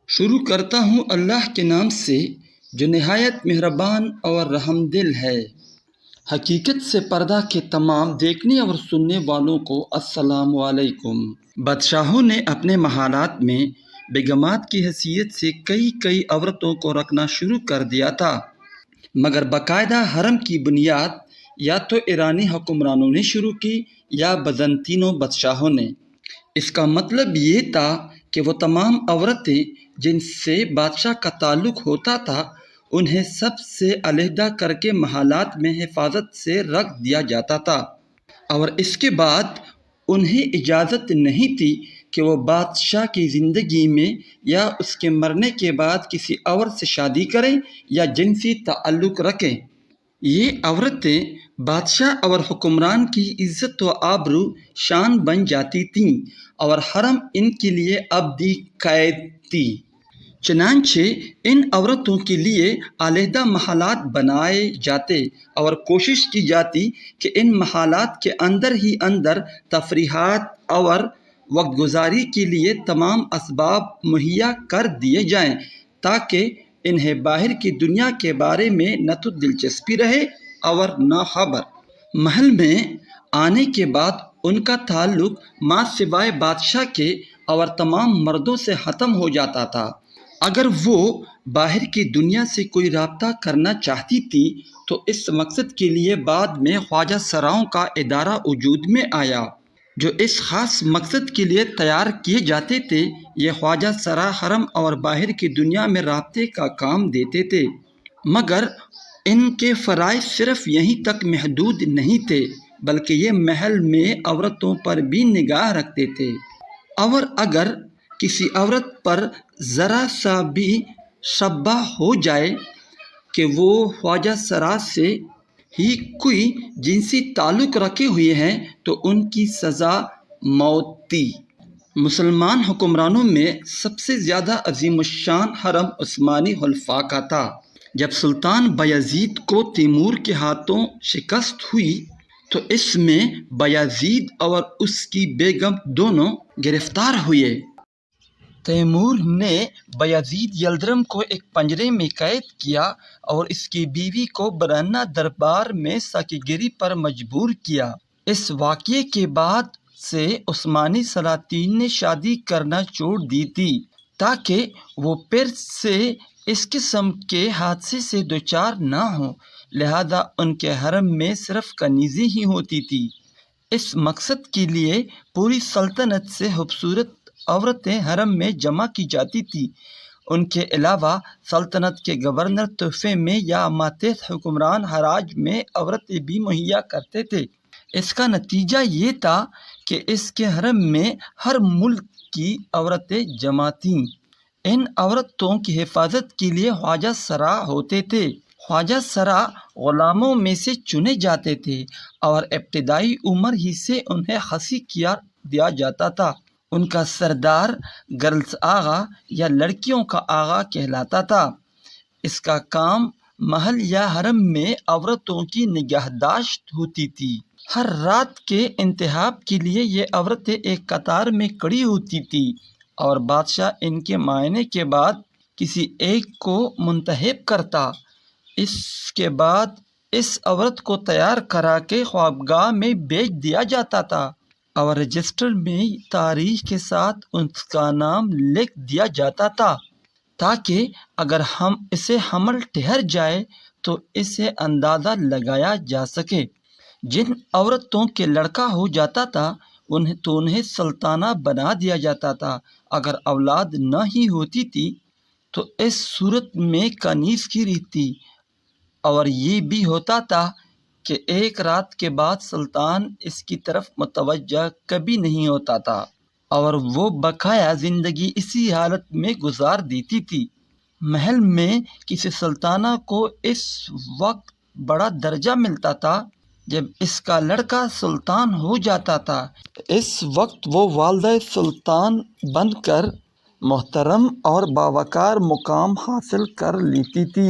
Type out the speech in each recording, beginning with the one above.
شروع کرتا ہوں اللہ کے نام سے جو نہایت مہربان اور رحم دل ہے۔ حقیقت سے پردہ کے تمام دیکھنے اور سننے والوں کو السلام علیکم۔ بادشاہوں نے اپنے محلات میں بیگمات کی حیثیت سے کئی عورتوں کو رکھنا شروع کر دیا تھا، مگر باقاعدہ حرم کی بنیاد یا تو ایرانی حکمرانوں نے شروع کی یا بزنطینوں بادشاہوں نے۔ اس کا مطلب یہ تھا کہ وہ تمام عورتیں جن سے بادشاہ کا تعلق ہوتا تھا انہیں سب سے علیحدہ کر کے محلات میں حفاظت سے رکھ دیا جاتا تھا، اور اس کے بعد انہیں اجازت نہیں تھی کہ وہ بادشاہ کی زندگی میں یا اس کے مرنے کے بعد کسی اور سے شادی کریں یا جنسی تعلق رکھیں۔ یہ عورتیں بادشاہ اور حکمران کی عزت و آبرو شان بن جاتی تھیں، اور حرم ان کے لیے ابدی قید تھی۔ چنانچہ ان عورتوں کے لیے علیحدہ محلات بنائے جاتے اور کوشش کی جاتی کہ ان محلات کے اندر ہی اندر تفریحات اور وقت گزاری کے لیے تمام اسباب مہیا کر دیے جائیں، تاکہ انہیں باہر کی دنیا کے بارے میں نہ تو دلچسپی رہے اور نہ خبر۔ محل میں آنے کے بعد ان کا تعلق ماں سوائے بادشاہ کے اور تمام مردوں سے ختم ہو جاتا تھا۔ اگر وہ باہر کی دنیا سے کوئی رابطہ کرنا چاہتی تھی تو اس مقصد کے لیے بعد میں خواجہ سراؤں کا ادارہ وجود میں آیا، جو اس خاص مقصد کے لیے تیار کیے جاتے تھے۔ یہ خواجہ سرا حرم اور باہر کی دنیا میں رابطے کا کام دیتے تھے، مگر ان کے فرائض صرف یہیں تک محدود نہیں تھے، بلکہ یہ محل میں عورتوں پر بھی نگاہ رکھتے تھے، اور اگر کسی عورت پر ذرا سا بھی شبہ ہو جائے کہ وہ خواجہ سرا سے ہی کوئی جنسی تعلق رکھے ہوئے ہیں تو ان کی سزا موت تھی۔ مسلمان حکمرانوں میں سب سے زیادہ عظیم الشان حرم عثمانی خلفاء کا تھا۔ جب سلطان بایزید کو تیمور کے ہاتھوں شکست ہوئی تو اس میں بایزید اور اس کی بیگم دونوں گرفتار ہوئے۔ تیمور نے بایزید یلدرم کو ایک پنجرے میں قید کیا اور اس کی بیوی کو برہنہ دربار میں ساقی گیری پر مجبور کیا۔ اس واقعے کے بعد سے عثمانی سلاطین نے شادی کرنا چھوڑ دی تھی تاکہ وہ پھر سے اس قسم کے حادثے سے دوچار نہ ہوں، لہذا ان کے حرم میں صرف کنیزیں ہی ہوتی تھیں۔ اس مقصد کے لیے پوری سلطنت سے خوبصورت عورتیں حرم میں جمع کی جاتی تھیں۔ ان کے علاوہ سلطنت کے گورنر تحفے میں یا ماتحت حکمران خراج میں عورتیں بھی مہیا کرتے تھے۔ اس کا نتیجہ یہ تھا کہ اس کے حرم میں ہر ملک کی عورتیں جمع تھیں۔ ان عورتوں کی حفاظت کے لیے خواجہ سرا ہوتے تھے۔ خواجہ سرا غلاموں میں سے چنے جاتے تھے اور ابتدائی عمر ہی سے انہیں خصی کیا دیا جاتا تھا۔ ان کا سردار گرلز آغا یا لڑکیوں کا آغا کہلاتا تھا۔ اس کا کام محل یا حرم میں عورتوں کی نگہداشت ہوتی تھی۔ ہر رات کے انتخاب کے لیے یہ عورتیں ایک قطار میں کھڑی ہوتی تھیں اور بادشاہ ان کے معائنے کے بعد کسی ایک کو منتخب کرتا۔ اس کے بعد اس عورت کو تیار کرا کے خوابگاہ میں بھیج دیا جاتا تھا اور رجسٹر میں تاریخ کے ساتھ اس کا نام لکھ دیا جاتا تھا تاکہ اگر اسے حمل ٹھہر جائے تو اسے اندازہ لگایا جا سکے۔ جن عورتوں کے لڑکا ہو جاتا تھا انہیں سلطانہ بنا دیا جاتا تھا۔ اگر اولاد نہ ہی ہوتی تھی تو اس صورت میں کنیز کی رہتی، اور یہ بھی ہوتا تھا کہ ایک رات کے بعد سلطان اس کی طرف متوجہ کبھی نہیں ہوتا تھا اور وہ بقایا زندگی اسی حالت میں گزار دیتی تھی۔ محل میں کسی سلطانہ کو اس وقت بڑا درجہ ملتا تھا جب اس کا لڑکا سلطان ہو جاتا تھا۔ اس وقت وہ والدہ سلطان بن کر محترم اور باوقار مقام حاصل کر لیتی تھی۔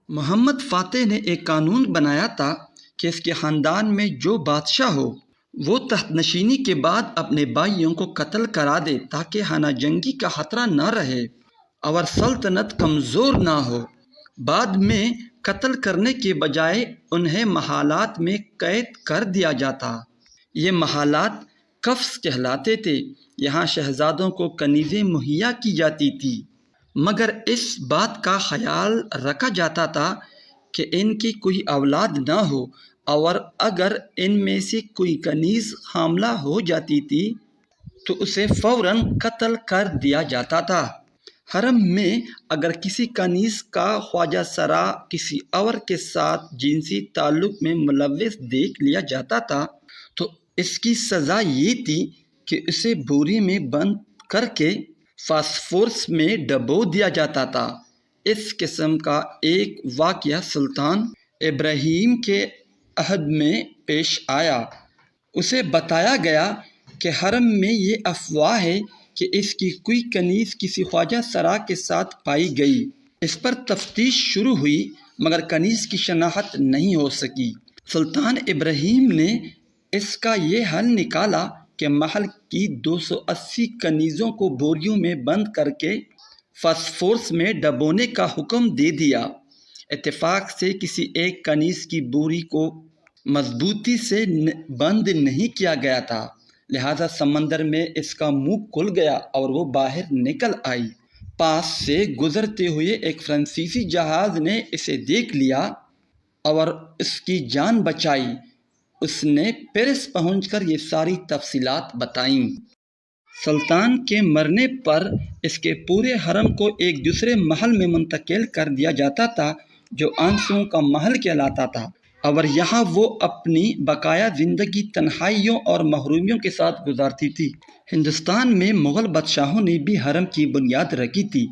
محمد فاتح نے ایک قانون بنایا تھا کہ اس کے خاندان میں جو بادشاہ ہو وہ تخت نشینی کے بعد اپنے بھائیوں کو قتل کرا دے تاکہ خانہ جنگی کا خطرہ نہ رہے۔ اور سلطنت کمزور نہ ہو۔ بعد میں قتل کرنے کے بجائے انہیں محلات میں قید کر دیا جاتا۔ یہ محلات کفس کہلاتے تھے۔ یہاں شہزادوں کو کنیزیں مہیا کی جاتی تھیں، مگر اس بات کا خیال رکھا جاتا تھا کہ ان کی کوئی اولاد نہ ہو، اور اگر ان میں سے کوئی کنیز حاملہ ہو جاتی تھی تو اسے فوراً قتل کر دیا جاتا تھا۔ حرم میں اگر کسی کنیز کا خواجہ سرا کسی اور کے ساتھ جنسی تعلق میں ملوث دیکھ لیا جاتا تھا تو اس کی سزا یہ تھی کہ اسے بوری میں بند کر کے فاسفورس میں ڈبو دیا جاتا تھا۔ اس قسم کا ایک واقعہ سلطان ابراہیم کے عہد میں پیش آیا۔ اسے بتایا گیا کہ حرم میں یہ افواہ ہے کہ اس کی کوئی کنیز کسی خواجہ سرا کے ساتھ پائی گئی۔ اس پر تفتیش شروع ہوئی مگر کنیز کی شناخت نہیں ہو سکی۔ سلطان ابراہیم نے اس کا یہ حل نکالا کہ محل کی 280 کنیزوں کو بوریوں میں بند کر کے فاسفورس میں ڈبونے کا حکم دے دیا۔ اتفاق سے کسی ایک کنیز کی بوری کو مضبوطی سے بند نہیں کیا گیا تھا، لہذا سمندر میں اس کا منہ کھل گیا اور وہ باہر نکل آئی۔ پاس سے گزرتے ہوئے ایک فرانسیسی جہاز نے اسے دیکھ لیا اور اس کی جان بچائی۔ اس نے پیرس پہنچ کر یہ ساری تفصیلات بتائیں۔ سلطان کے مرنے پر اس کے پورے حرم کو ایک دوسرے محل میں منتقل کر دیا جاتا تھا جو آنسوؤں کا محل کہلاتا تھا، اور یہاں وہ اپنی بقایا زندگی تنہائیوں اور محرومیوں کے ساتھ گزارتی تھی۔ ہندوستان میں مغل بادشاہوں نے بھی حرم کی بنیاد رکھی تھی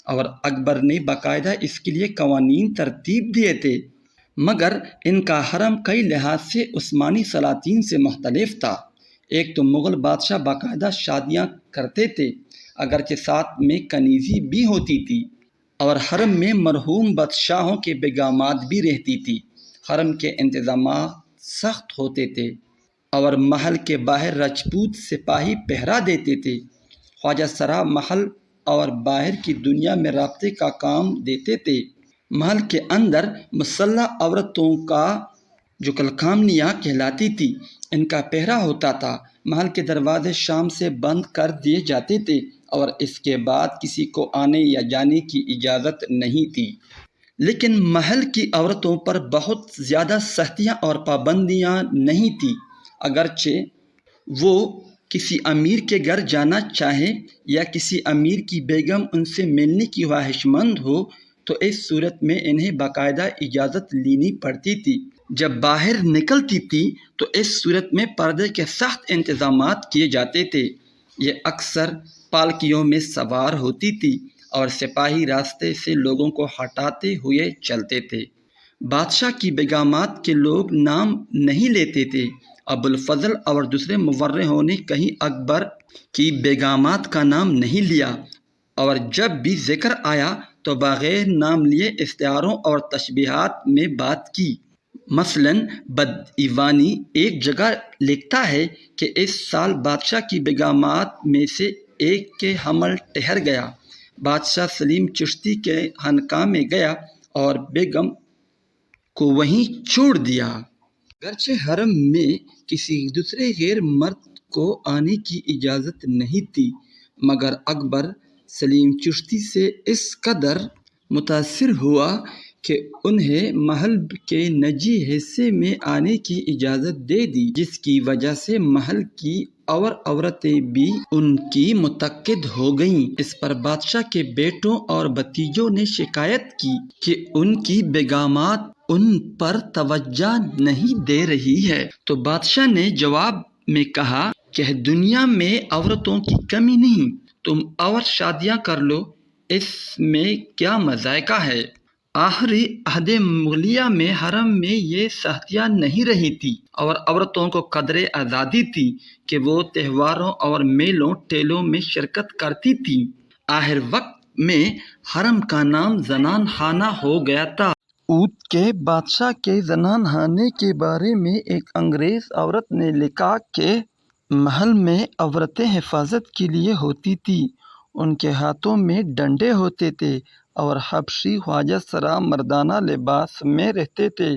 اور اکبر نے باقاعدہ اس کے لیے قوانین ترتیب دیے تھے، مگر ان کا حرم کئی لحاظ سے عثمانی سلاطین سے مختلف تھا۔ ایک تو مغل بادشاہ باقاعدہ شادیاں کرتے تھے، اگرچہ ساتھ میں کنیزی بھی ہوتی تھی، اور حرم میں مرحوم بادشاہوں کے بیگمات بھی رہتی تھی۔ حرم کے انتظامات سخت ہوتے تھے اور محل کے باہر راجپوت سپاہی پہرا دیتے تھے۔ خواجہ سرا محل اور باہر کی دنیا میں رابطے کا کام دیتے تھے۔ محل کے اندر مسلح عورتوں کا جو کلکامنیاں کہلاتی تھی، ان کا پہرا ہوتا تھا۔ محل کے دروازے شام سے بند کر دیے جاتے تھے اور اس کے بعد کسی کو آنے یا جانے کی اجازت نہیں تھی۔ لیکن محل کی عورتوں پر بہت زیادہ سختیاں اور پابندیاں نہیں تھیں۔ اگرچہ وہ کسی امیر کے گھر جانا چاہیں یا کسی امیر کی بیگم ان سے ملنے کی خواہش مند ہو تو اس صورت میں انہیں باقاعدہ اجازت لینی پڑتی تھی۔ جب باہر نکلتی تھی تو اس صورت میں پردے کے سخت انتظامات کیے جاتے تھے۔ یہ اکثر پالکیوں میں سوار ہوتی تھی اور سپاہی راستے سے لوگوں کو ہٹاتے ہوئے چلتے تھے۔ بادشاہ کی بیگمات کے لوگ نام نہیں لیتے تھے۔ ابوالفضل اور دوسرے مورخوں نے کہیں اکبر کی بیگمات کا نام نہیں لیا، اور جب بھی ذکر آیا تو بغیر نام لیے استعاروں اور تشبیہات میں بات کی۔ مثلاً بدعیوانی ایک جگہ لکھتا ہے کہ اس سال بادشاہ کی بیگمات میں سے ایک کے حمل ٹھہر گیا۔ بادشاہ سلیم چشتی کے خانقاہ میں گیا اور بیگم کو وہیں چھوڑ دیا۔ اگرچہ حرم میں کسی دوسرے غیر مرد کو آنے کی اجازت نہیں تھی، مگر اکبر سلیم چشتی سے اس قدر متاثر ہوا کہ انہیں محل کے نجی حصے میں آنے کی اجازت دے دی، جس کی وجہ سے محل کی اور عورتیں بھی ان کی متقد ہو گئیں۔ اس پر بادشاہ کے بیٹوں اور بھتیجوں نے شکایت کی کہ ان کی بیگمات ان پر توجہ نہیں دے رہی ہے، تو بادشاہ نے جواب میں کہا کہ دنیا میں عورتوں کی کمی نہیں، تم اور شادیاں کر لو، اس میں کیا مذائقہ ہے۔ آخری عہد مغلیہ میں حرم میں یہ سختیاں نہیں رہی تھی اور عورتوں کو قدر آزادی تھی کہ وہ تہواروں اور میلوں ٹیلوں میں شرکت کرتی تھیں۔ آخر وقت میں حرم کا نام زنان خانہ ہو گیا تھا۔ اود کے بادشاہ کے زنان خانے کے بارے میں ایک انگریز عورت نے لکھا کہ محل میں عورتیں حفاظت کے لیے ہوتی تھیں، ان کے ہاتھوں میں ڈنڈے ہوتے تھے اور حبشی خواجہ سرا مردانہ لباس میں رہتے تھے۔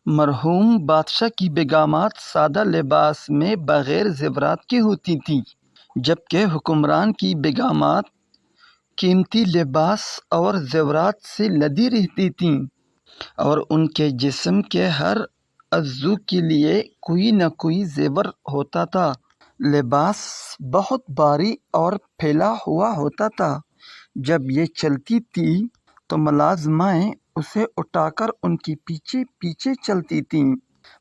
مرحوم بادشاہ کی بیگمات سادہ لباس میں بغیر زیورات کے ہوتی تھیں، جبکہ حکمران کی بیگمات قیمتی لباس اور زیورات سے لدی رہتی تھیں، اور ان کے جسم کے ہر عضو کے لیے کوئی نہ کوئی زیور ہوتا تھا۔ لباس بہت بھاری اور پھیلا ہوا ہوتا تھا۔ جب یہ چلتی تھی تو ملازمائیں اسے اٹھا کر ان کے پیچھے پیچھے چلتی تھیں۔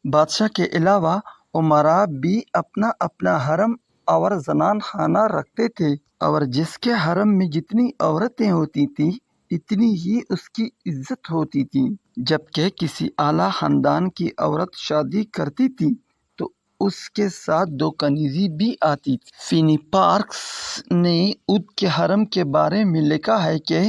بادشاہ کے علاوہ امراء بھی اپنا اپنا حرم اور زنان خانہ رکھتے تھے، اور جس کے حرم میں جتنی عورتیں ہوتی تھیں اتنی ہی اس کی عزت ہوتی تھی۔ جبکہ کسی اعلیٰ خاندان کی عورت شادی کرتی تھی تو اس کے ساتھ دو کنیزی بھی آتی تھی۔ فینی پارکس نے اود کے حرم کے بارے میں لکھا ہے کہ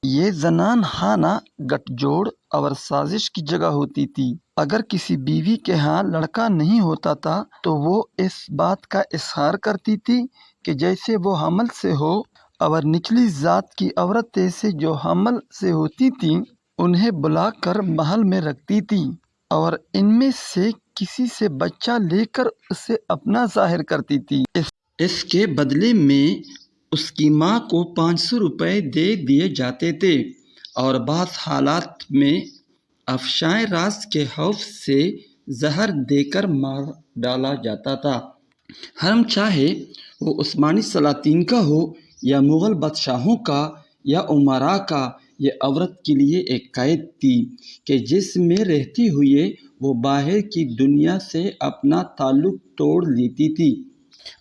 یہ زنان خانہ گٹھ جوڑ اور سازش کی جگہ ہوتی تھی۔ اگر کسی بیوی کے ہاں لڑکا نہیں ہوتا تھا تو وہ اس بات کا اظہار کرتی تھی کہ جیسے وہ حمل سے ہو، اور نچلی ذات کی عورتیں سے جو حمل سے ہوتی تھیں انہیں بلا کر محل میں رکھتی تھی اور ان میں سے کسی سے بچہ لے کر اسے اپنا ظاہر کرتی تھی۔ اس کے بدلے میں اس کی ماں کو 500 روپے دے دیے جاتے تھے، اور بعض حالات میں افشائے راز کے خوف سے زہر دے کر مار ڈالا جاتا تھا۔ حرم چاہے وہ عثمانی سلاطین کا ہو یا مغل بادشاہوں کا یا امراء کا، یہ عورت کے لیے ایک قید تھی کہ جس میں رہتے ہوئے وہ باہر کی دنیا سے اپنا تعلق توڑ لیتی تھی،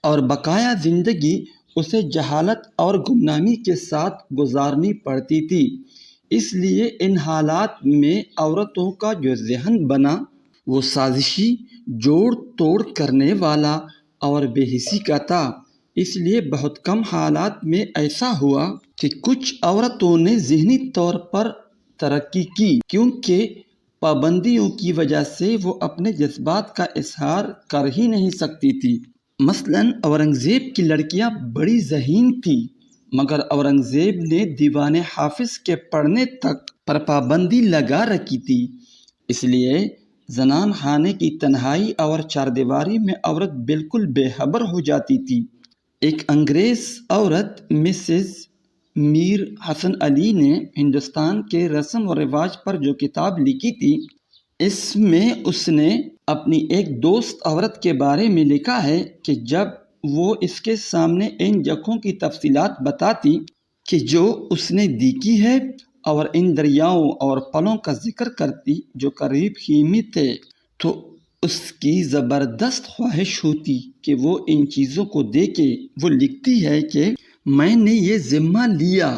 اور بقایا زندگی اسے جہالت اور گمنامی کے ساتھ گزارنی پڑتی تھی۔ اس لیے ان حالات میں عورتوں کا جو ذہن بنا وہ سازشی، جوڑ توڑ کرنے والا اور بے حسی کا تھا۔ اس لیے بہت کم حالات میں ایسا ہوا کہ کچھ عورتوں نے ذہنی طور پر ترقی کی، کیونکہ پابندیوں کی وجہ سے وہ اپنے جذبات کا اظہار کر ہی نہیں سکتی تھی۔ مثلاً اورنگزیب کی لڑکیاں بڑی ذہین تھیں، مگر اورنگزیب نے دیوان حافظ کے پڑھنے تک پر پابندی لگا رکھی تھی۔ اس لیے زنان خانے کی تنہائی اور چاردیواری میں عورت بالکل بے خبر ہو جاتی تھی۔ ایک انگریز عورت مسز میر حسن علی نے ہندوستان کے رسم و رواج پر جو کتاب لکھی تھی، اس میں اس نے اپنی ایک دوست عورت کے بارے میں لکھا ہے کہ جب وہ اس کے سامنے ان جگہوں کی تفصیلات بتاتی کہ جو اس نے دیکھی ہے، اور ان دریاؤں اور پلوں کا ذکر کرتی جو قریب ہی میں تھے، تو اس کی زبردست خواہش ہوتی کہ وہ ان چیزوں کو دیکھے۔ وہ لکھتی ہے کہ میں نے یہ ذمہ لیا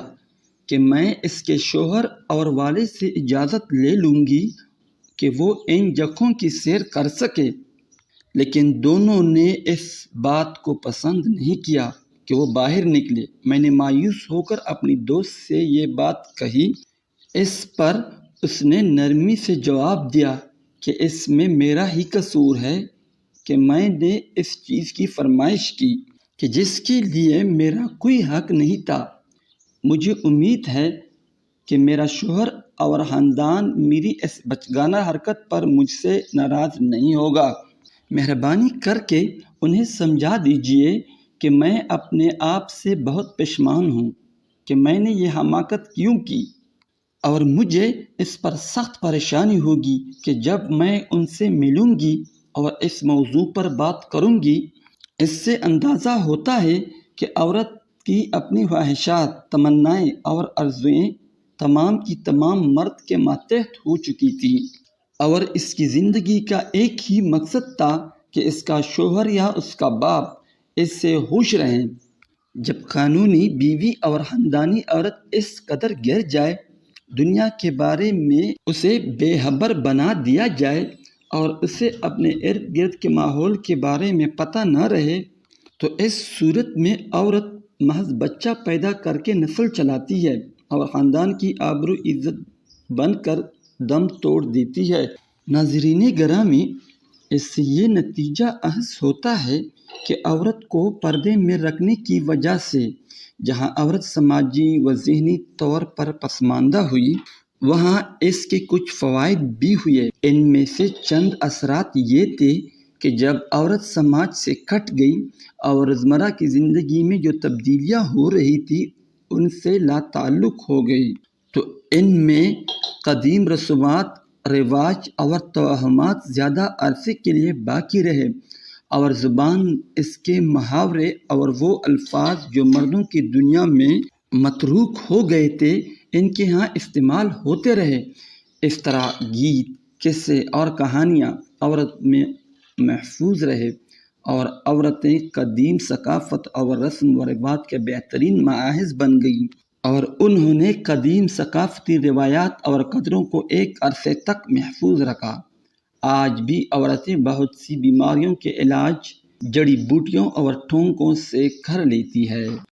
کہ میں اس کے شوہر اور والد سے اجازت لے لوں گی کہ وہ ان جگہوں کی سیر کر سکے، لیکن دونوں نے اس بات کو پسند نہیں کیا کہ وہ باہر نکلے۔ میں نے مایوس ہو کر اپنی دوست سے یہ بات کہی۔ اس پر اس نے نرمی سے جواب دیا کہ اس میں میرا ہی قصور ہے کہ میں نے اس چیز کی فرمائش کی کہ جس کے لیے میرا کوئی حق نہیں تھا۔ مجھے امید ہے کہ میرا شوہر اور خاندان میری اس بچگانہ حرکت پر مجھ سے ناراض نہیں ہوگا۔ مہربانی کر کے انہیں سمجھا دیجیے کہ میں اپنے آپ سے بہت پشیمان ہوں کہ میں نے یہ حماقت کیوں کی، اور مجھے اس پر سخت پریشانی ہوگی کہ جب میں ان سے ملوں گی اور اس موضوع پر بات کروں گی۔ اس سے اندازہ ہوتا ہے کہ عورت کی اپنی خواہشات، تمنائیں اور آرزوئیں تمام کی تمام مرد کے ماتحت ہو چکی تھیں، اور اس کی زندگی کا ایک ہی مقصد تھا کہ اس کا شوہر یا اس کا باپ اس سے خوش رہیں۔ جب قانونی بیوی اور خاندانی عورت اس قدر گر جائے، دنیا کے بارے میں اسے بے خبر بنا دیا جائے اور اسے اپنے ارد گرد کے ماحول کے بارے میں پتہ نہ رہے، تو اس صورت میں عورت محض بچہ پیدا کر کے نسل چلاتی ہے اور خاندان کی آبرو عزت بن کر دم توڑ دیتی ہے۔ ناظرین گرامی، اس سے یہ نتیجہ اخذ ہوتا ہے کہ عورت کو پردے میں رکھنے کی وجہ سے جہاں عورت سماجی و ذہنی طور پر پسماندہ ہوئی وہاں اس کے کچھ فوائد بھی ہوئے۔ ان میں سے چند اثرات یہ تھے کہ جب عورت سماج سے کٹ گئی اور روزمرہ کی زندگی میں جو تبدیلیاں ہو رہی تھی ان سے لا تعلق ہو گئی تو ان میں قدیم رسومات رواج اور توہمات زیادہ عرصے کے لیے باقی رہے اور زبان اس کے محاورے اور وہ الفاظ جو مردوں کی دنیا میں متروک ہو گئے تھے ان کے ہاں استعمال ہوتے رہے۔ اس طرح گیت قصے اور کہانیاں عورت میں محفوظ رہے اور عورتیں قدیم ثقافت اور رسم و رواج کے بہترین ماخذ بن گئیں اور انہوں نے قدیم ثقافتی روایات اور قدروں کو ایک عرصے تک محفوظ رکھا۔ آج بھی عورتیں بہت سی بیماریوں کے علاج جڑی بوٹیوں اور ٹھونکوں سے کر لیتی ہے۔